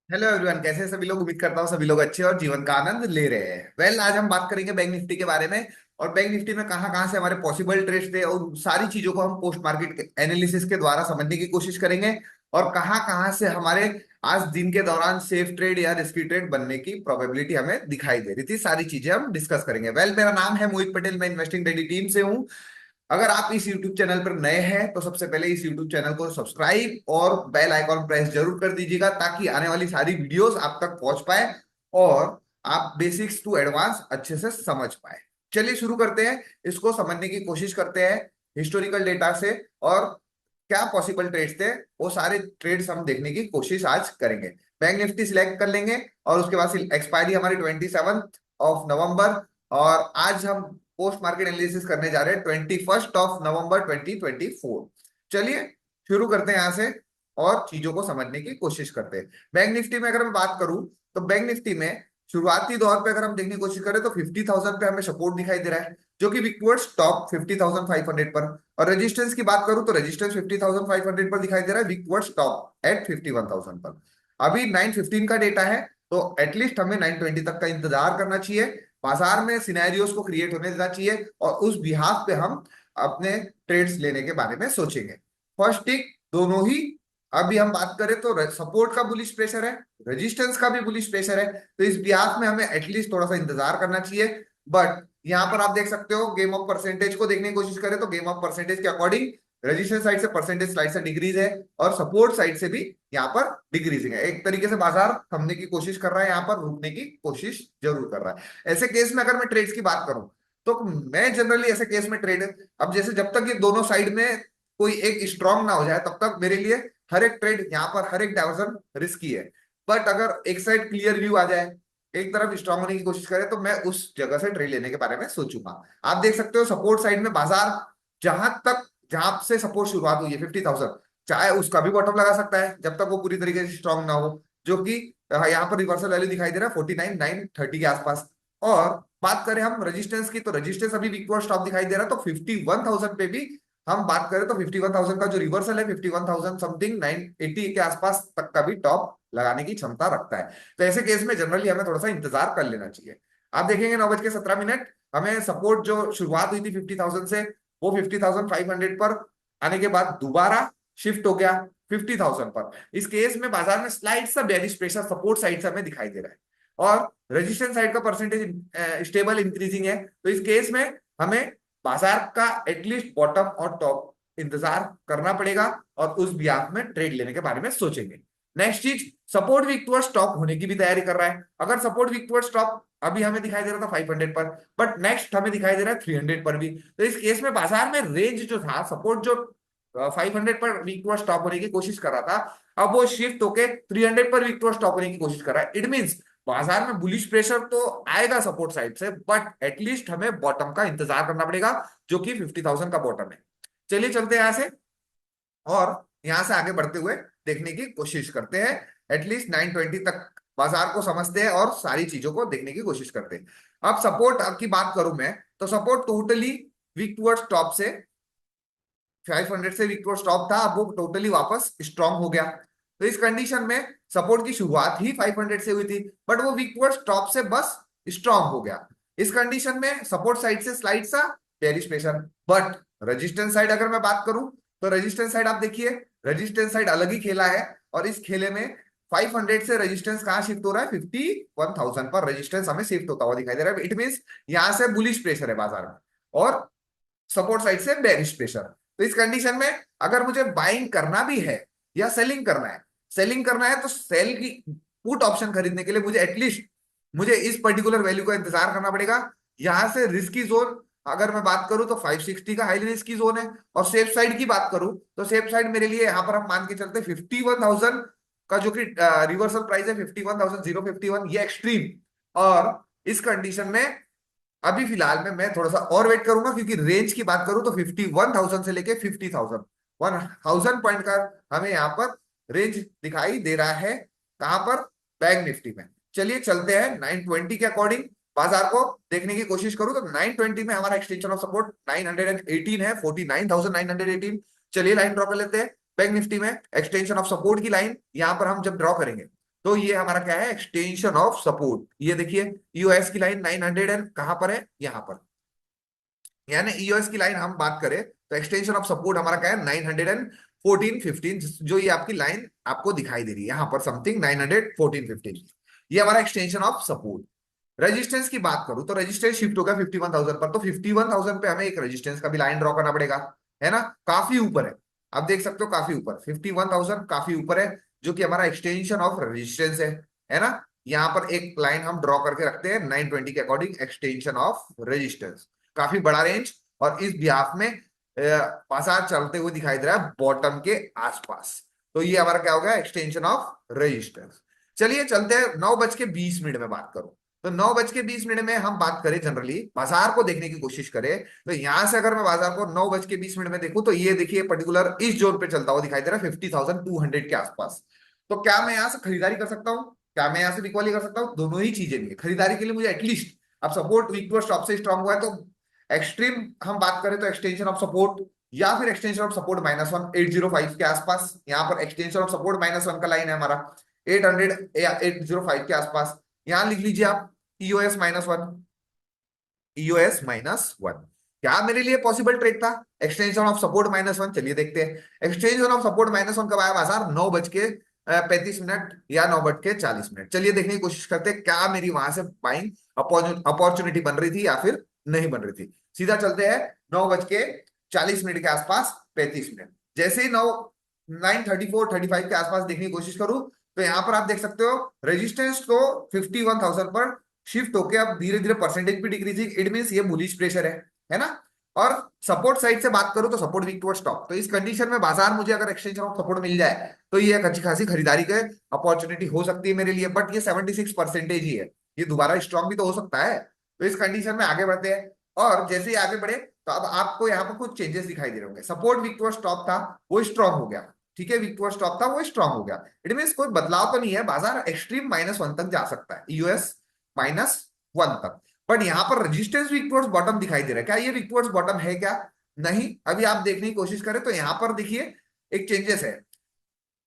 Hello everyone, कैसे हैं सभी लोग। उम्मीद करता हूँ सभी लोग अच्छे और जीवन का आनंद ले रहे हैं। आज हम बात करेंगे बैंक निफ्टी के बारे में। और बैंक निफ्टी में कहाँ कहाँ से हमारे पॉसिबल ट्रेड्स थे और सारी चीजों को हम पोस्ट मार्केट एनालिसिस के द्वारा समझने की कोशिश करेंगे। और कहाँ कहाँ से हमारे आज दिन के दौरान सेफ ट्रेड या रिस्की ट्रेड बनने की प्रोबेबिलिटी हमें दिखाई दे रही थी, सारी चीजें हम डिस्कस करेंगे। मेरा नाम है मोहित पटेल, मैं इन्वेस्टिंग रेडी टीम से हूँ। अगर आप इस YouTube चैनल पर नए हैं तो सबसे पहले इस YouTube चैनल को सब्सक्राइब और बेल आइकॉन प्रेस जरूर कर दीजिएगा, ताकि आने वाली सारी वीडियोस आप तक पहुंच पाए और आप बेसिक्स टू एडवांस अच्छे से समझ पाए। चलिए शुरू करते हैं, इसको समझने की कोशिश करते हैं हिस्टोरिकल डेटा से। और क्या पॉसिबल ट्रेड्स थे, वो सारे ट्रेड्स हम देखने की कोशिश आज करेंगे। बैंक निफ्टी सिलेक्ट कर लेंगे और उसके बाद एक्सपायरी हमारी 27 नवंबर। और आज हम पोस्ट मार्केट एनालिसिस करने जा रहे हैं 21 नवंबर 2024। चलिए शुरू करते हैं यहां से और चीजों को समझने की कोशिश करते हैं। बैंक निफ्टी में अगर मैं बात करूं तो बैंक निफ्टी में शुरुआती दौर पे अगर हम देखने की कोशिश करें तो 50,000 पे हमें सपोर्ट दिखाई दे रहा है, जो कि विकवर्ड्स टॉप 50,500 पर। और रेजिस्टेंस की बात करूं तो रेजिस्टेंस 50,500 पर दिखाई दे रहा है, विकवर्ड्स टॉप एट 51,000 पर। अभी 9:15 का डेटा है, तो एटलीस्ट हमें 9:20 तक का इंतजार करना चाहिए। बाजार में सिनेरियोस को क्रिएट होने देना चाहिए और उस बिहाफ पे हम अपने ट्रेड्स लेने के बारे में सोचेंगे। फर्स्ट टिक दोनों ही। अभी हम बात करें तो सपोर्ट का बुलिश प्रेशर है, रेजिस्टेंस का भी बुलिश प्रेशर है, तो इस बिहाफ में हमें एटलीस्ट थोड़ा सा इंतजार करना चाहिए। बट यहाँ पर आप देख सकते हो, गेम ऑफ परसेंटेज को देखने की कोशिश करें तो गेम ऑफ परसेंटेज के अकॉर्डिंग रेजिस्टेंस साइड से परसेंटेज स्लाइड से डिक्रीज है और सपोर्ट साइड से भी यहाँ पर डिक्रीजिंग है। एक तरीके से बाजार थमने की कोशिश कर रहा है, यहाँ पर रुकने की कोशिश जरूर कर रहा है। ऐसे केस में अगर मैं ट्रेड्स की बात करूं तो मैं जनरली ऐसे केस में ट्रेड, अब जैसे जब तक ये दोनों साइड में कोई एक स्ट्रांग ना हो जाए तब तक मेरे लिए हर एक ट्रेड यहाँ पर हर एक डायवर्जन रिस्की है। बट अगर एक साइड क्लियर व्यू आ जाए, एक तरफ स्ट्रांग होने की कोशिश करे, तो मैं उस जगह से ट्रेड लेने के बारे में सोचूंगा। आप देख सकते हो सपोर्ट साइड में बाजार जहां से सपोर्ट शुरुआत हुई है 50,000, चाहे उसका भी बॉटम लगा सकता है जब तक वो पूरी तरीके से स्ट्रांग ना हो, जो कि यहाँ पर रिवर्सल वैल्यू दिखाई दे रहा है 49,930 के आसपास। और बात करें हम रेजिस्टेंस की, तो रेजिस्टेंस अभी वीक स्टॉप दिखाई दे रहा है, तो 51,000 पे भी हम बात करें तो 51,000 का जो रिवर्सल है 51,000 समथिंग 980 के आसपास तक का भी टॉप लगाने की क्षमता रखता है। तो ऐसे केस में जनरली हमें थोड़ा सा इंतजार कर लेना चाहिए। आप देखेंगे 9:17 हमें सपोर्ट जो शुरुआत हुई थी 50,000 से, वो 50,500 पर आने के बाद दोबारा शिफ्ट हो गया 50,000 पर। इस केस में बाजार में स्लाइड सा बेरिश प्रेशर सपोर्ट साइड से हमें दिखाई दे रहा है और रेजिस्टेंस साइड का परसेंटेज स्टेबल इंक्रीजिंग है। तो इस केस में हमें बाजार का एटलीस्ट बॉटम और टॉप इंतजार करना पड़ेगा और उस बिहाफ में ट्रेड लेने के बारे में सोचेंगे। नेक्स्ट चीज, सपोर्ट वीक टुवर्ड्स स्टॉप होने की भी तैयारी कर रहा है। अगर सपोर्ट वीक टुवर्ड्स स्टॉप अभी हमें दिखाई दे रहा था 500 पर, बट नेक्स्ट हमें दिखाई दे रहा है 300 पर भी। तो इस केस में बाजार में रेंज जो था, सपोर्ट जो 500 पर वीक टुवर्ड्स स्टॉप होने की कोशिश कर रहा था, अब वो शिफ्ट होके 300 पर वीक टुवर्ड्स स्टॉप होने की कोशिश कर रहा है। इट मींस बाजार में बुलिश प्रेशर तो आएगा सपोर्ट साइड से, बट एटलीस्ट हमें बॉटम का इंतजार करना पड़ेगा, जो कि 50,000 का बॉटम है। चलिए चलते हैं यहां से और यहां से आगे बढ़ते हुए देखने की कोशिश करते हैं। एटलीस्ट 9:20 तक बाजार को समझते हैं और सारी चीजों को देखने की कोशिश करते हैं। अब सपोर्ट की बात करूं मैं, तो support totally weak towards top से 500 से वीक टुवर्ड्स टॉप था, अब वो टोटली वापस स्ट्रांग हो गया। तो इस कंडीशन में सपोर्ट की शुरुआत ही 500 से हुई थी, बट वो वीक टुवर्ड्स टॉप से बस स्ट्रांग हो गया। इस कंडीशन में सपोर्ट साइड से स्लाइड सा bearish pressure. But resistance side अगर मैं बात करूं तो रेजिस्टेंस साइड आप देखिए, रेजिस्टेंस साइड अलग ही खेला है। और इस खेले में 500 से रेजिस्टेंस कहां शिफ्ट हो रहा है, 51,000 पर रेजिस्टेंस हमें शिफ्ट होता हुआ दिखाई दे रहा है। इट मींस यहां से बुलिश प्रेशर है बाजार में और सपोर्ट साइड से बेरिश प्रेशर। तो इस कंडीशन में अगर मुझे बाइंग करना भी है या सेलिंग करना है, सेलिंग करना है तो सेल की पुट ऑप्शन खरीदने के लिए मुझे इस पर्टिकुलर वैल्यू का इंतजार करना पड़ेगा। यहां से रिस्की जोन अगर मैं बात करूं तो 560 का हाईली रिस्की जोन है। और सेफ साइड की बात करूं तो सेफ साइड मेरे लिए यहां पर हम मान के चलते 51,000 का जो कि रिवर्सल प्राइस है 51,051, ये एक्सट्रीम। और इस कंडीशन में अभी फिलहाल में मैं थोड़ा सा और वेट करूंगा, क्योंकि रेंज की बात करूं तो 51,000 से लेके 50,000, 1,000 पॉइंट का हमें यहाँ पर रेंज दिखाई दे रहा है। कहां पर, बैंक निफ्टी में। चलिए चलते हैं 9:20 के अकॉर्डिंग बाजार को देखने की कोशिश करूं तो 9:20 में हमारा एक्सटेंशन ऑफ सपोर्ट 918 है, 49,918। चलिए लाइन ड्रॉ कर लेते हैं। बैंक निफ्टी में एक्सटेंशन ऑफ सपोर्ट की लाइन यहां पर हम जब ड्रॉ करेंगे तो ये हमारा क्या है, एक्सटेंशन ऑफ सपोर्ट। ये देखिए ईओएस की लाइन 900 एंड कहां पर है, यहां पर। यानी ईओएस की लाइन हम बात करें तो एक्सटेंशन ऑफ सपोर्ट हमारा क्या है, 914 15, जो ये आपकी लाइन आपको दिखाई दे रही है यहां पर, समथिंग 914 15। ये हमारा एक्सटेंशन ऑफ सपोर्ट। रेजिस्टेंस की बात करूं तो रेजिस्टेंस शिफ्ट हो गया 51,000 पर, तो 51,000 पे हमें एक रेजिस्टेंस का भी लाइन ड्रॉ करना पड़ेगा, है ना। काफी ऊपर है, आप देख सकते हो काफी ऊपर, 51,000 काफी ऊपर है, जो कि हमारा एक्सटेंशन ऑफ रेजिस्टेंस है ना। यहाँ पर एक लाइन हम ड्रॉ करके रखते हैं 920 के अकॉर्डिंग, एक्सटेंशन ऑफ रेजिस्टेंस। काफी बड़ा रेंज, और इस बिहाफ में बाजार चलते हुए दिखाई दे रहा है बॉटम के आसपास। तो ये हमारा क्या हो गया, एक्सटेंशन ऑफ रेजिस्टेंस। चलिए चलते हैं 9:20 में बात करूं। तो 9:20 में हम बात करें, जनरली बाजार को देखने की कोशिश करें, तो यहां से अगर मैं बाजार को 9:20 में देखूं, तो ये देखिए पर्टिकुलर इस जोन पे चलता हुआ दिखाई दे रहा है 50,200 के आसपास। तो क्या मैं यहां से खरीदारी कर सकता हूं, क्या मैं यहां से बिकवाली कर सकता हूँ? दोनों ही चीजें भी है खरीदारी के लिए मुझे एटलीस्ट। अब सपोर्ट वीक टू स्टॉप से स्ट्रांग हुआ है, तो एक्सट्रीम हम बात करें तो एक्सटेंशन ऑफ सपोर्ट, या फिर एक्सटेंशन ऑफ सपोर्ट -1 805 के आसपास। यहाँ पर एक्सटेंशन ऑफ सपोर्ट -1 का लाइन है हमारा 800 या 805 के आसपास। यहां लिख लीजिए आप EOS-1, EOS-1 क्या मेरे लिए पॉसिबल ट्रेड था, एक्सटेंशन ऑफ सपोर्ट -1। चलिए देखते हैं एक्सटेंशन ऑफ सपोर्ट -1 कब आया बाजार, 9:35 या 9:40। चलिए देखने की कोशिश करते हैं क्या मेरी वहां से बाइंग अपॉर्चुनिटी बन रही थी या फिर नहीं बन रही थी। सीधा चलते हैं 9:40 के आसपास, 35 मिनट। जैसे ही 9:34 35 के आसपास देखने की कोशिश करूं, तो यहां पर आप देख सकते हो रेजिस्टेंस को 51,000 पर शिफ्ट होके अब धीरे धीरे परसेंटेज भी डिक्रीजिंग, इट मींस ये बुलिश प्रेशर है ना। और सपोर्ट साइड से बात करूं तो सपोर्ट वीक टुवर्ड्स टॉप। तो इस कंडीशन में बाजार मुझे अगर एक्सटेंशन ऑफ सपोर्ट मिल जाए, तो ये एक अच्छी खासी खरीदारी के अपॉर्चुनिटी हो सकती है मेरे लिए, बट ये 76% ही है, ये दोबारा स्ट्रॉन्ग भी तो हो सकता है। तो इस कंडीशन में आगे बढ़ते हैं, और जैसे ही आगे बढ़े तो अब आपको यहाँ पर कुछ चेंजेस दिखाई दे रहे होंगे। सपोर्ट वीक टुवर्ड्स टॉप था, वो स्ट्रॉन्ग हो गया, ठीक है, वीक टुवर्ड्स टॉप था वो स्ट्रॉन्ग हो गया। इट मीन कोई बदलाव तो नहीं है, बाजार एक्सट्रीम -1 तक जा सकता है, यूएस -1 तक। बट यहां पर रेजिस्टेंस वीक टुवर्ड्स बॉटम दिखाई दे रहा है, क्या ये वीक टुवर्ड्स बॉटम है क्या? नहीं। अभी आप देखने की कोशिश करें तो यहां पर देखिए एक चेंजेस है,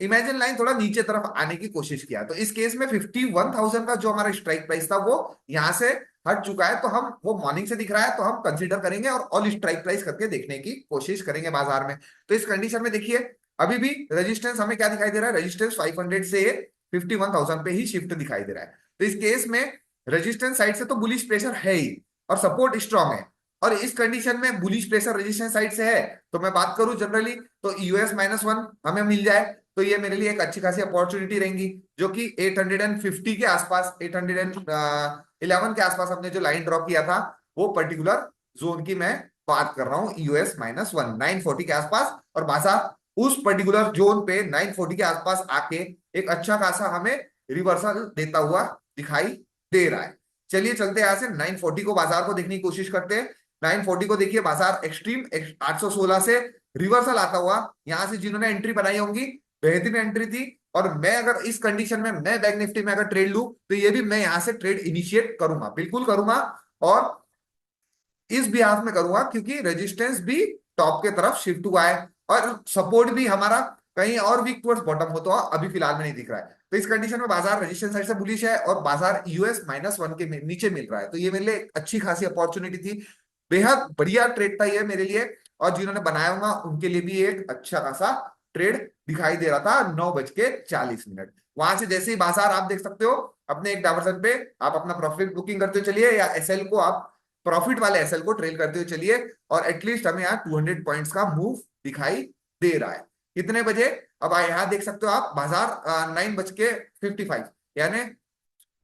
इमेजिन लाइन थोड़ा नीचे तरफ आने की कोशिश किया, तो इस केस में 51,000 का जो हमारा स्ट्राइक प्राइस था वो यहां से हट चुका है। तो हम वो मॉर्निंग से दिख रहा है, तो हम कंसीडर करेंगे और ऑल स्ट्राइक प्राइस करके देखने की कोशिश करेंगे बाजार में। तो इस कंडीशन में देखिए अभी भी रेजिस्टेंस हमें क्या दिखाई दे रहा है, रेजिस्टेंस 500 से 51,000 पे ही शिफ्ट दिखाई दे रहा है। तो इस केस में रेजिस्टेंस साइड से तो बुलिश प्रेशर है ही, और सपोर्ट स्ट्रॉन्ग है, और इस कंडीशन में बुलिश प्रेशर रेजिस्टेंस साइड से है, तो मैं बात करूं जनरली तो EOS-1 हमें मिल जाए, तो ये मेरे लिए एक अच्छी खासी अपॉर्चुनिटी रहेंगी, जो कि 850 के आसपास, 811 के आसपास हमने जो लाइन ड्रॉ किया था, वो पर्टिकुलर जोन की मैं बात कर रहा हूं, EOS-1 940 के आसपास। और बाजार उस पर्टिकुलर जोन पे 940 के आसपास आके एक अच्छा खासा हमें रिवर्सल देता हुआ दिखाई दे रहा है। चलिए चलते हैं यहां से 940 को, बाजार को देखने की कोशिश करते हैं। 940 को देखिए, बाजार एक्सट्रीम 816 से रिवर्सल आता हुआ, यहां से जिन्होंने एंट्री बनाई होंगी बेहतरीन एंट्री थी। और मैं अगर इस कंडीशन में मैं बैंक निफ्टी में अगर ट्रेड लूं, तो ये भी मैं यहां से ट्रेड इनिशिएट करूंगा, बिल्कुल करूंगा, और इस बिहाफ में करूंगा क्योंकि रेजिस्टेंस भी टॉप के तरफ शिफ्ट हुआ है, और सपोर्ट भी हमारा कहीं और वीक टुवर्ड्स बॉटम होता हुआ अभी फिलहाल में नहीं दिख रहा है। तो इस कंडीशन में बाजार रेजिस्टेंस साइड से बुलिश है, और बाजार EOS-1 के नीचे मिल रहा है, तो ये मेरे लिए एक अच्छी खासी अपॉर्चुनिटी थी, बेहद बढ़िया ट्रेड था ये मेरे लिए, और जिन्होंने बनाया होगा उनके लिए भी एक अच्छा खासा ट्रेड दिखाई दे रहा था। 9:40 वहां से जैसे ही बाजार आप देख सकते हो अपने एक डायवर्सन पे, आप अपना प्रॉफिट बुकिंग करते चलिए, या एसएल को आप प्रॉफिट वाले एसएल को ट्रेल करते हुए चलिए, और एटलीस्ट हमें यहाँ 200 पॉइंट्स का मूव दिखाई दे रहा है। कितने बजे, अब यहाँ देख सकते हो आप बाजार 9:55 यानी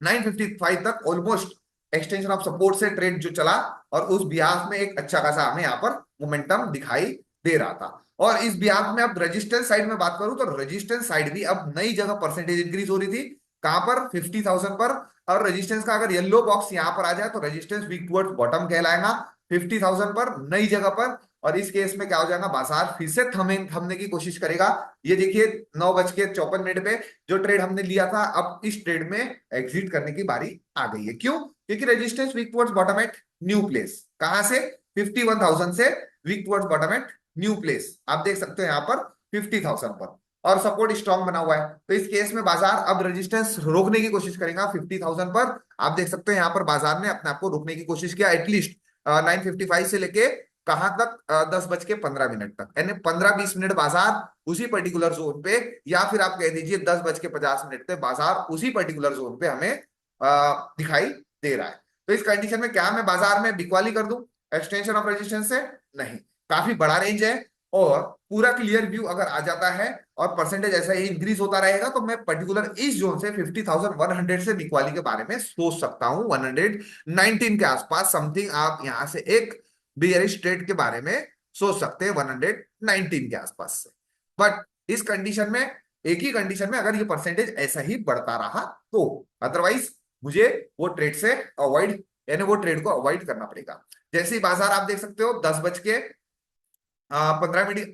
9:55 तक ऑलमोस्ट एक्सटेंशन ऑफ सपोर्ट से ट्रेड जो चला, और उस बिहाफ में एक अच्छा खासा हमें यहाँ पर मोमेंटम दिखाई दे रहा था। और इस बिहाफ में अब रेजिस्टेंस साइड में बात करूं, तो रेजिस्टेंस साइड भी अब नई जगह परसेंटेज इंक्रीज हो रही थी, कहां पर 50,000 पर। और रेजिस्टेंस का अगर येलो बॉक्स यहां पर आ जाए, तो रेजिस्टेंस वीक टुवर्ड्स बॉटम कहलाएगा 50,000 पर, नई जगह पर। और इस केस में क्या हो जाएगा, बाजार फिर से थमने की कोशिश करेगा। ये देखिए 9:54 पे जो ट्रेड हमने लिया था, अब इस ट्रेड में एग्जिट करने की बारी आ गई है। क्यों? क्योंकि resistance weak towards bottom at new place, कहां से, 51,000 से weak towards bottom at new place, आप देख सकते हो यहां पर 50,000 पर। और सपोर्ट स्ट्रांग बना हुआ है, तो इस केस में बाजार अब रेजिस्टेंस रोकने की कोशिश करेगा 50,000 पर। आप देख सकते हो यहाँ पर बाजार ने अपने आप को रोकने की कोशिश किया एटलीस्ट 9:55 से लेके कहां तक, 10:15 तक, यानी 15-20 मिनट बाजार उसी पर्टिकुलर जोन पे, या फिर आप कह दीजिए 10:50 पे बाजार उसी पर्टिकुलर जोन पे हमें दिखाई दे रहा है। तो इस कंडीशन में क्या मैं बाजार में बिकवाली कर दूं एक्सटेंशन ऑफ रेजिस्टेंस से? नहीं, काफी बड़ा रेंज है और पूरा क्लियर व्यू अगर आ जाता है और परसेंटेज ऐसा ही इंक्रीज होता रहेगा, तो मैं पर्टिकुलर इस जोन से 50,100 से बिकवाली के बारे में सोच सकता हूं। 119 के आसपास समथिंग आप यहां से एक बियरिश ट्रेड के बारे में सोच सकते हैं 119 के आसपास से। बट इस कंडीशन में, एक ही कंडीशन में, अगर ये परसेंटेज ऐसा ही बढ़ता रहा तो, अदरवाइज मुझे वो ट्रेड से अवॉइड, यानी वो ट्रेड को अवॉइड करना पड़ेगा। जैसे ही बाजार आप देख सकते हो 10:15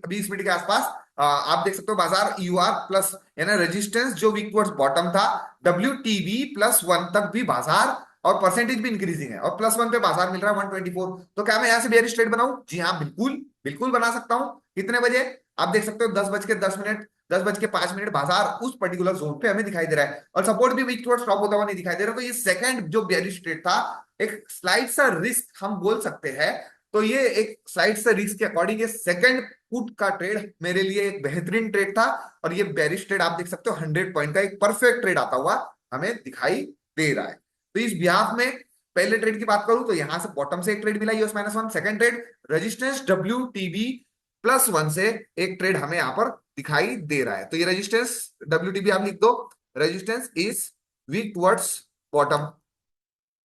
20 मिनट के आसपास आप देख सकते हो बाजार यूआर प्लस, यानी रेजिस्टेंस जो वीक टुवर्ड्स बॉटम था, WTB+1 तक भी बाजार, और परसेंटेज भी इंक्रीजिंग है, और +1 पे बाजार मिल रहा है 124। तो क्या मैं यहां से बेयरिश ट्रेड बनाऊं? जी हाँ, बिल्कुल बिल्कुल बना सकता हूं। कितने बजे? आप देख सकते हो 10:10, 10:05 बाजार उस पर्टिकुलर जोन पे हमें दिखाई दे रहा है, और सपोर्ट भी वीक टुवर्ड्स स्टॉप होता हुआ नहीं दिखाई दे रहा। तो ये सेकंड जो बेयरिश ट्रेड था, एक स्लाइड सा रिस्क हम बोल सकते हैं। तो ये एक स्लाइड से रिस्क के अकॉर्डिंग ये सेकंड पुट का ट्रेड मेरे लिए एक बेहतरीन ट्रेड था, और ये बेरिश ट्रेड आप देख सकते हो 100 पॉइंट का एक परफेक्ट ट्रेड आता हुआ हमें दिखाई दे रहा है। तो इस बिहाफ में पहले ट्रेड की बात करूं तो यहां से बॉटम से एक ट्रेड मिला US-1, second trade resistance WTB+1 से एक ट्रेड हमें यहां पर दिखाई दे रहा है। तो ये रेजिस्टेंस WTB आप लिख दो, resistance is weak towards bottom,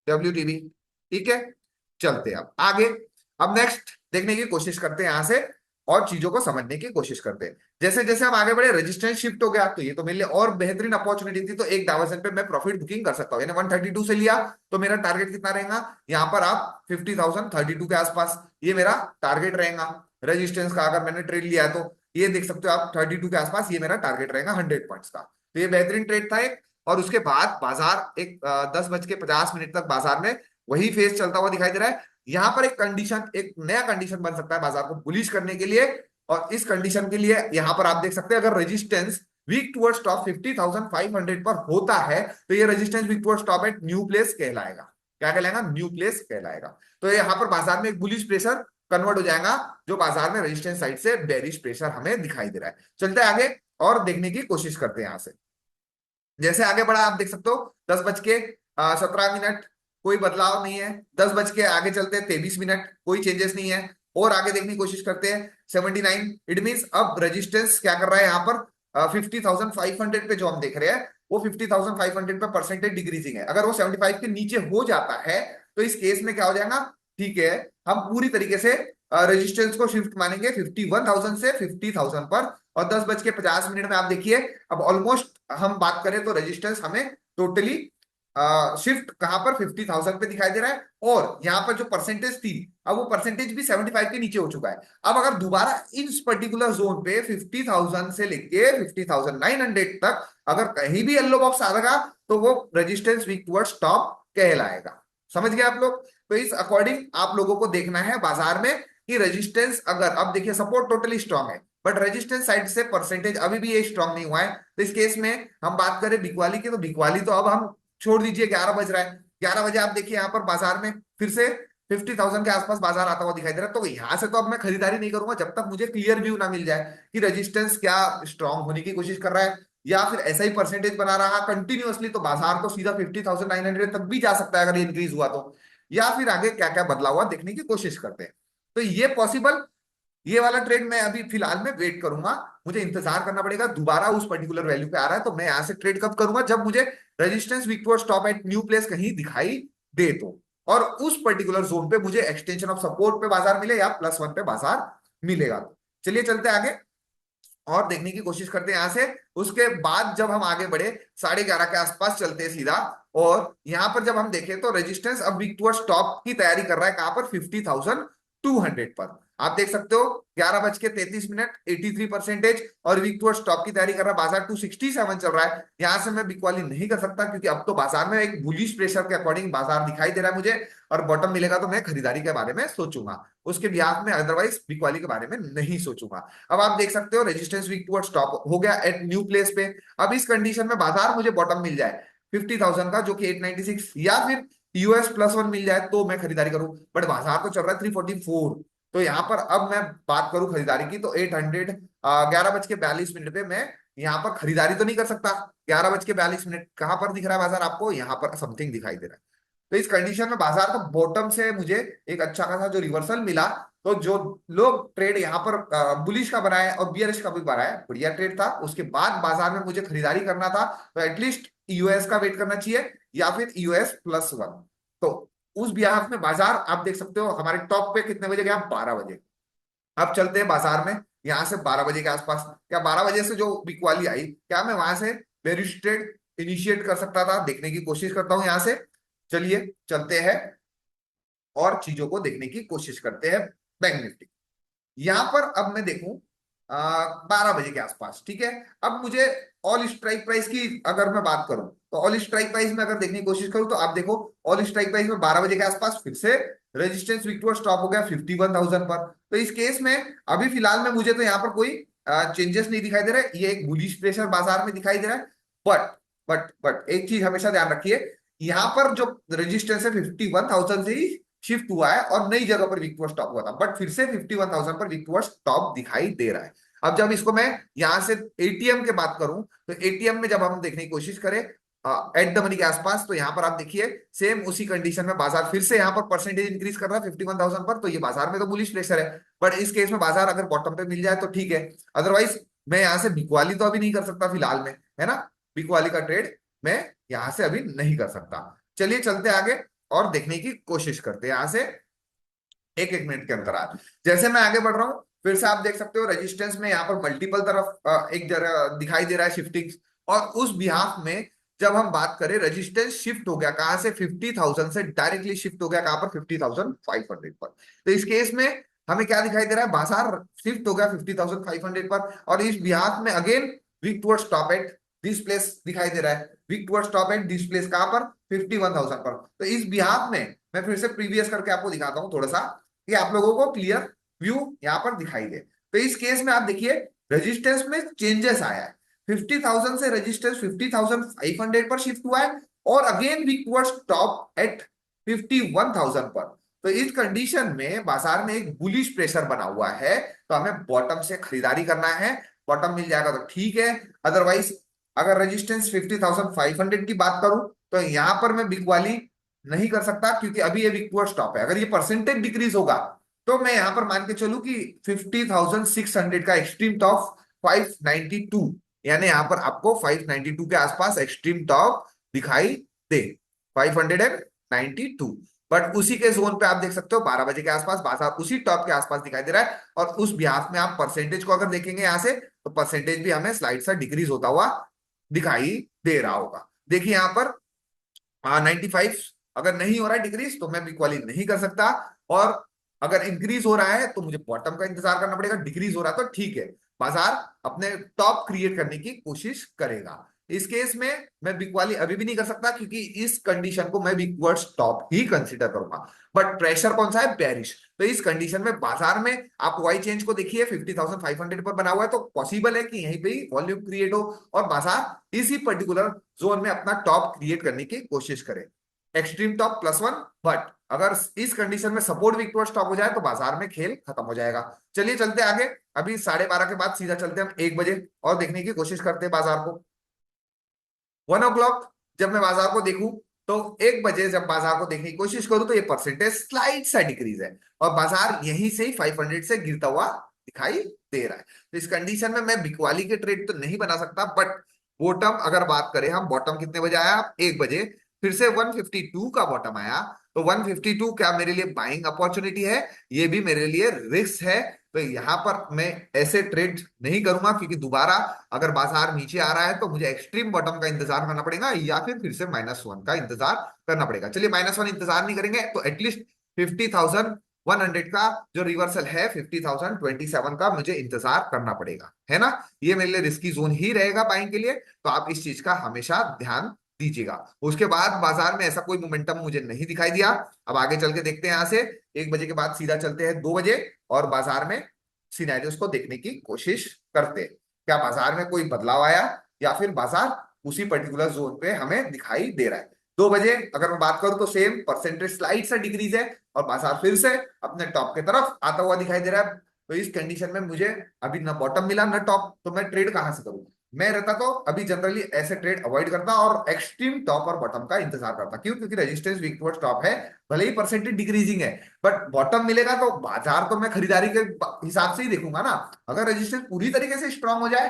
WTB। ठीक है, चलते अब आगे। अब नेक्स्ट देखने की कोशिश करते हैं यहां से, और चीजों को समझने की कोशिश करते हैं। जैसे जैसे हम आगे बढ़े रेजिस्टेंस शिफ्ट हो गया, तो ये तो मेरे लिए और बेहतरीन अपॉर्चुनिटी थी। तो एक डायवर्सन पे मैं प्रॉफिट बुकिंग कर सकता हूँ, यानी 132 से लिया तो मेरा टारगेट कितना रहेगा यहाँ पर? आप 50,032 के आसपास, ये मेरा टारगेट रहेगा रेजिस्टेंस का। अगर मैंने ट्रेड लिया है तो ये देख सकते हो आप 32 के आसपास, ये मेरा टारगेट रहेगा 100 पॉइंट्स का। तो ये बेहतरीन ट्रेड था एक। और उसके बाद बाजार एक 10:50 तक बाजार में वही फेज चलता हुआ दिखाई दे रहा है। यहां पर एक कंडीशन, एक नया कंडीशन बन सकता है बाजार को बुलिश करने के लिए, और इस कंडीशन के लिए यहां पर आप देख सकते हैं अगर रेजिस्टेंस वीक टुवर्ड्स टॉप 50,500 पर होता है, तो ये resistance weak towards top at new place कहलाएगा। क्या कहलाएगा? न्यू प्लेस कहलाएगा। तो यहां पर बाजार में एक बुलिश प्रेशर कन्वर्ट हो जाएगा, जो बाजार में रेजिस्टेंस साइड से बेरिश प्रेशर हमें दिखाई दे रहा है। चलते हैं आगे और देखने की कोशिश करते हैं यहां से। जैसे आगे बढ़ा आप देख सकते हो 10:17, कोई बदलाव नहीं है। 10 बज के आगे चलते हैं 23 मिनट, कोई चेंजेस नहीं है। और आगे देखने की कोशिश करते हैं 79। इट मीन अब रेजिस्टेंस क्या कर रहा है यहाँ पर? 50,500 पे जो हम देख रहे हैं वो 50,500 पे परसेंटेज डिक्रीजिंग है। अगर वो 75 के नीचे हो जाता है तो इस केस में क्या हो जाएगा? ठीक है, हम पूरी तरीके से रेजिस्टेंस को शिफ्ट मानेंगे 51,000 से 50,000 पर। और 10:50 में आप देखिए अब ऑलमोस्ट हम बात करें तो रेजिस्टेंस हमें टोटली शिफ्ट कहां पर? 50,000 पे दिखाई दे रहा है। और यहां पर जो परसेंटेज थी, अब वो परसेंटेज भी 75 के नीचे हो चुका है। अब अगर दोबारा इस पर्टिकुलर जोन पे 50,000 से लेके 50,900 तक अगर कहीं भी येलो बॉक्स आएगा तो वो रेजिस्टेंस वीक टुवर्ड्स टॉप कहलाएगा। समझ गए आप लोग? तो इस अकॉर्डिंग आप लोगों को देखना है बाजार में कि रेजिस्टेंस, अगर अब देखिए सपोर्ट टोटली स्ट्रांग है बट रेजिस्टेंस साइड से परसेंटेज अभी भी ये स्ट्रांग नहीं हुआ है। तो इस केस में हम बात करें बिकवाली की, तो बिकवाली तो अब हम छोड़ दीजिए, 11 बज रहा है। 11 बजे आप देखिए यहाँ पर बाजार में फिर से 50,000 के आसपास बाजार आता हुआ दिखाई दे रहा है। तो यहां से तो अब मैं खरीदारी नहीं करूंगा जब तक मुझे क्लियर व्यू ना मिल जाए कि रेजिस्टेंस क्या स्ट्रांग होने की कोशिश कर रहा है, या फिर ऐसा ही परसेंटेज बना रहा कंटिन्यूअसली, तो बाजार तो सीधा 50,900 तक भी जा सकता है अगर ये इंक्रीज हुआ तो। या फिर आगे क्या क्या बदला हुआ देखने की कोशिश करते हैं। तो ये पॉसिबल, ये वाला ट्रेड मैं अभी फिलहाल में वेट करूंगा। मुझे इंतजार करना पड़ेगा दोबारा उस पर्टिकुलर वैल्यू पे आ रहा है तो मैं यहां से ट्रेड कब करूंगा? जब मुझे resistance weak towards stop at new place कहीं दिखाई दे तो, और उस पर्टिकुलर जोन पे मुझे एक्सटेंशन ऑफ सपोर्ट पे बाजार मिले या +1 पे बाजार मिलेगा। चलिए चलते आगे और देखने की कोशिश करते हैं यहां से। उसके बाद जब हम आगे बढ़े 11:30 के आसपास चलते हैं सीधा, और यहां पर जब हम देखें तो रेजिस्टेंस अब वीक टुवर्ड्स टॉप की तैयारी कर रहा है कहां पर? 50,200 पर। आप देख सकते हो 11:33 83%, और वीक टू स्टॉप की तैयारी कर रहा है, बाजार 267 चल रहा है। यहां से मैं बिग वाली नहीं कर सकता, क्योंकि अब तो बाजार में एक बुलिश प्रेशर के अकॉर्डिंग बाजार दिखाई दे रहा है मुझे, और बॉटम मिलेगा तो मैं खरीदारी के बारे में सोचूंगा उसके बिहाफ में, अदरवाइज बिग वाली के बारे में नहीं सोचूंगा। अब आप देख सकते हो रेजिस्टेंस वीक टू स्टॉप हो गया एट न्यू प्लेस पे। अब इस कंडीशन में बाजार मुझे बॉटम मिल जाए 50,000 का, जो कि 896, या फिर US+1 मिल जाए तो मैं खरीदारी करूं। बट बाजार तो चल रहा है 344, तो यहां पर अब मैं बात करूं खरीदारी की तो 800, 11:42 पे मैं यहां पर खरीदारी तो नहीं कर सकता। 11:42 कहां पर दिख रहा है बाजार आपको, यहां पर समथिंग दिखाई दे रहा है। तो इस कंडीशन में बाजार का बॉटम से मुझे एक अच्छा खासा जो रिवर्सल मिला, तो जो लोग ट्रेड यहाँ पर बुलिश का बनाए और बियरिश का भी बनाए, बढ़िया ट्रेड था। उसके बाद बाजार में मुझे खरीदारी करना था, तो एटलीस्ट यूएस का वेट करना चाहिए, या फिर US+1। तो उस बिहाफ में बाजार आप देख सकते हो हमारे टॉप पे कितने बजे गया, 12 बजे। अब चलते हैं बाजार में, यहां से 12 बजे के आसपास, क्या 12 बजे से जो बिकवाली आई, क्या मैं वहां से बेरिश ट्रेड इनिशिएट कर सकता था, देखने की कोशिश करता हूं यहां से। चलिए चलते हैं और चीजों को देखने की कोशिश करते हैं। बैंक निफ्टी यहां पर अब मैं देखूं 12 बजे के आसपास, ठीक है। अब मुझे ऑल स्ट्राइक प्राइस की अगर मैं बात करूं, तो ऑल स्ट्राइक प्राइस में अगर देखने की कोशिश करूं, तो आप देखो ऑल स्ट्राइक प्राइस में 12 बजे के आसपास फिर से रेजिस्टेंस वीक टू स्टॉप हो गया 51,000 पर। तो इस केस में अभी फिलहाल में मुझे तो यहाँ पर कोई चेंजेस नहीं दिखाई दे रहा है, ये एक बुलिश प्रेशर बाजार में दिखाई दे रहा है। बट एक चीज हमेशा ध्यान रखिए, यहाँ पर जो रेजिस्टेंस है 51,000 से ही शिफ्ट हुआ है और नई जगह पर वीक टू स्टॉप हुआ था, बट फिर से 51,000 पर वीक टू स्टॉप दिखाई दे रहा है। अब जब इसको मैं यहां से एटीएम के बात करूं, तो एटीएम में जब हम देखने की कोशिश करें एट द मनी के आसपास, तो यहां पर आप देखिए सेम उसी कंडीशन में बाजार फिर से यहां पर परसेंटेज इंक्रीज कर रहा है 51,000 पर, तो ये बाजार में तो बुलिश प्रेशर है। बट इस केस में बाजार अगर बॉटम पे मिल जाए तो ठीक है, अदरवाइज मैं यहां से बिकवाली तो अभी नहीं कर सकता फिलहाल में, है ना। बिकवाली का ट्रेड मैं यहां से अभी नहीं कर सकता। चलिए चलते आगे और देखने की कोशिश करते हैं यहां से एक एक मिनट के अंतराल। जैसे मैं आगे बढ़ रहा हूं, फिर से आप देख सकते हो रेजिस्टेंस में यहाँ पर मल्टीपल तरफ एक जगह दिखाई दे रहा है शिफ्टिंग, और उस बिहाफ में जब हम बात करें रेजिस्टेंस शिफ्ट हो गया कहां से, 50,000 से डायरेक्टली शिफ्ट हो गया कहां पर, 50,500 पर। तो इस केस में हमें क्या दिखाई दे रहा है, बाजार शिफ्ट हो गया 50,500 पर, और इस बिहाफ में again weak towards stop at this place दिखाई दे रहा है। Weak towards stop at this place कहां पर, 51,000 पर। तो इस बिहाफ में मैं फिर से प्रीवियस करके आपको दिखाता हूं थोड़ा सा, कि आप लोगों को क्लियर व्यू यहां पर दिखाई दे। तो इस केस में आप देखिए रेजिस्टेंस में चेंजेस आया है, 50,000 से रेजिस्टेंस 50,500 पर शिफ्ट हुआ है, और again weak towards top at 51,000 पर। तो इस कंडीशन में बाजार में एक बुलिश प्रेशर बना हुआ है, तो हमें बॉटम से खरीदारी करना है। बॉटम मिल जाएगा तो ठीक है, अदरवाइज अगर रेजिस्टेंस 50,500 की बात करूं, तो यहां पर मैं बिग वाली नहीं कर सकता, क्योंकि अभी ये वीक टू स्टॉप है। अगर ये परसेंटेज डिक्रीज होगा, तो मैं यहां पर मान के चलूं कि 50,600 का एक्सट्रीम टॉप 592, यानी यहां पर आपको 592 के आसपास एक्सट्रीम टॉप दिखाई दे, 592। बट उसी के जोन पे आप देख सकते हो 12 बजे के आसपास बाजार उसी टॉप के आसपास दिखाई दे रहा है, और उस बिहाफ में आप परसेंटेज को अगर देखेंगे यहां से, तो परसेंटेज भी हमें स्लाइड से डिक्रीज होता हुआ दिखाई दे रहा होगा। देखिए यहां पर 95 अगर नहीं हो रहा है डिक्रीज, तो मैं इक्वाली नहीं कर सकता, और अगर इंक्रीज हो रहा है तो मुझे बॉटम का इंतजार करना पड़ेगा। डिक्रीज हो रहा है तो ठीक है, बाजार अपने टॉप क्रिएट करने की कोशिश करेगा। इस केस में मैं बिग वाली अभी भी नहीं कर सकता, क्योंकि इस कंडीशन को मैं बिग वर्ड टॉप ही कंसीडर करूंगा। बट प्रेशर कौन सा है, बेरिश। तो इस कंडीशन में बाजार में आप वाई चेंज को देखिए 50,500 पर बना हुआ है, तो पॉसिबल है कि यहीं पे ही वॉल्यूम क्रिएट हो और बाजार इसी पर्टिकुलर जोन में अपना टॉप क्रिएट करने की कोशिश करे, एक्सट्रीम टॉप +1। बट अगर इस कंडीशन में सपोर्ट वीक टुवर्ड्स टॉप हो जाए, तो बाजार में खेल खत्म हो जाएगा। चलिए चलते आगे, अभी 12:30 के बाद सीधा चलते हैं हम 1 बजे और देखने की कोशिश करते हैं बाजार को। 1 o'clock जब मैं बाजार को देखूं, तो 1 बजे जब बाजार को देखने की कोशिश करूं, तो ये परसेंटेज स्लाइड सा डिक्रीज है, और बाजार यहीं से ही 500 से गिरता हुआ दिखाई दे रहा है। तो इस कंडीशन में मैं बिकवाली के ट्रेड तो नहीं बना सकता, बट बॉटम अगर बात करें हम, बॉटम कितने बजे आया, 1 बजे फिर से 152 का बॉटम आया। तो 152 क्या मेरे लिए बाइंग अपॉर्चुनिटी है, ये भी मेरे लिए रिस्क है। तो यहां पर मैं ऐसे ट्रेड नहीं करूंगा, क्योंकि दोबारा अगर बाजार नीचे आ रहा है, तो मुझे एक्सट्रीम बॉटम का इंतजार करना पड़ेगा, या फिर से -1 का इंतजार करना पड़ेगा। चलिए -1 इंतजार नहीं करेंगे, तो एटलीस्ट 50,000 100 का जो रिवर्सल है 50,027 का मुझे इंतजार करना पड़ेगा, है ना। ये मेरे लिए रिस्की जोन ही रहेगा बाइंग के लिए, तो आप इस चीज का हमेशा ध्यान दीजिएगा। उसके बाद बाजार में ऐसा कोई मोमेंटम मुझे नहीं दिखाई दिया। अब आगे चल के देखते हैं, यहां से 1 बजे के बाद सीधा चलते हैं 2 बजे और बाजार में सिनेरियोस को देखने की कोशिश करते हैं। क्या बाजार में कोई बदलाव आया या फिर बाजार उसी पर्टिकुलर जोन पे हमें दिखाई दे रहा है। 2 बजे अगर मैं बात करूं तो सेम परसेंटेज स्लाइड सा डिक्रीज है और बाजार फिर से अपने टॉप की तरफ आता हुआ दिखाई दे रहा है। तो इस कंडीशन में मुझे अभी ना बॉटम मिला ना टॉप, तो मैं ट्रेड कहां से करूं। मैं रहता तो अभी जनरली ऐसे ट्रेड अवॉइड करता और एक्सट्रीम टॉप और बॉटम का इंतजार करता। क्यों? क्योंकि रेजिस्टेंस वीक टुवर्ड्स टॉप है, भले ही परसेंटेज डिक्रीजिंग है, बट बॉटम मिलेगा तो बाजार तो मैं खरीदारी के हिसाब से ही देखूंगा ना। अगर रेजिस्टेंस पूरी तरीके से स्ट्रांग हो जाए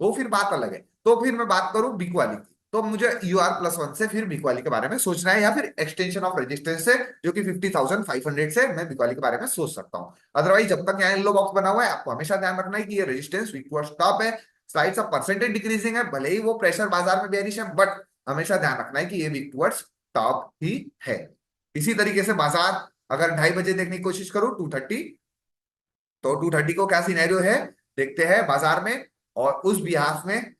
तो फिर बात अलग है। तो फिर मैं बात करूं बिग वाली की, तो मुझे UR+1 से फिर बिग वाली के बारे में सोचना है, या फिर एक्सटेंशन ऑफ रेजिस्टेंस से जो कि 50,500 से मैं बिग वाली के बारे में सोच सकता हूं। अदरवाइज जब तक यहाँ येलो बॉक्स बना हुआ है, आपको हमेशा ध्यान रखना है कि ये रेजिस्टेंस वीक टुवर्ड्स टॉप है, स्लाइड्स ऑफ परसेंटेज डिक्रीजिंग है, भले ही वो प्रेशर बाजार में बेरिश है, बट हमेशा ध्यान रखना है कि ये वीक टुवर्ड्स टॉप ही है। इसी तरीके से बाजार अगर 2:30 बजे देखने की कोशिश करूं 2:30, तो 2:30 को क्या सिनेरियो है देखते हैं बाजार में। और उस बिहाफ में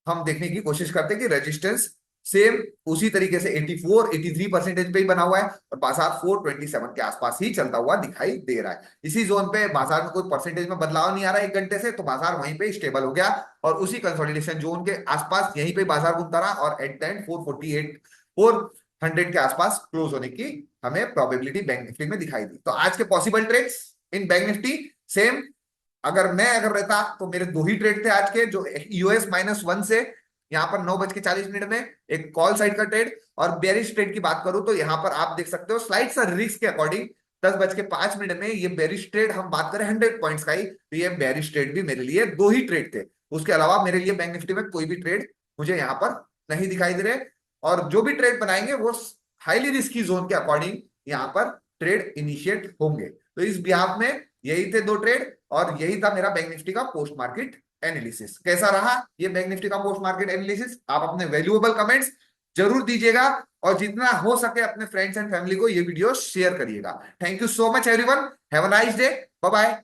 हम देखने की कोशिश करते हैं कि रेजिस्टेंस सेम उसी तरीके से 84-83% पे ही बना हुआ है और बाजार 427 के आसपास ही चलता हुआ दिखाई दे रहा है। इसी जोन पे बाजार में कोई परसेंटेज में बदलाव नहीं आ रहा है 1 घंटे से, तो बाजार वहीं पे स्टेबल हो गया और उसी कंसोलिडेशन जोन के आसपास यहीं पे बाजार घूमता रहा और एट द एंड 448-400 के आसपास क्लोज होने की हमें प्रोबेबिलिटी बैंक निफ्टी में दिखाई दी। तो आज के पॉसिबल ट्रेड्स इन बैंक निफ्टी सेम। अगर रहता तो मेरे 2 ही ट्रेड थे आज के, जो US-1 से यहाँ पर 9:40 में एक कॉल साइड का ट्रेड, और बेरिश ट्रेड की बात करूं तो यहाँ पर आप देख सकते हो स्लाइड सा रिस्क के अकॉर्डिंग 10:05 में ये बेरिश ट्रेड, हम बात करें 100 पॉइंट्स का ही, तो ये बेरिश ट्रेड भी मेरे लिए 2 ही ट्रेड थे। उसके अलावा मेरे लिए बैंक निफ्टी में कोई भी ट्रेड मुझे यहाँ पर नहीं दिखाई दे रहे, और जो भी ट्रेड बनाएंगे वो हाईली रिस्की जोन के अकॉर्डिंग यहाँ पर ट्रेड इनिशिएट होंगे। तो इस बिहाफ में यही थे 2 ट्रेड और यही था मेरा बैंक निफ्टी का पोस्ट मार्केट एनालिसिस। कैसा रहा ये बैंक निफ्टी का पोस्ट मार्केट एनालिसिस? आप अपने वैल्यूएबल कमेंट्स जरूर दीजिएगा और जितना हो सके अपने फ्रेंड्स एंड फैमिली को ये वीडियो शेयर करिएगा। Thank you so much everyone, have a nice day, bye bye.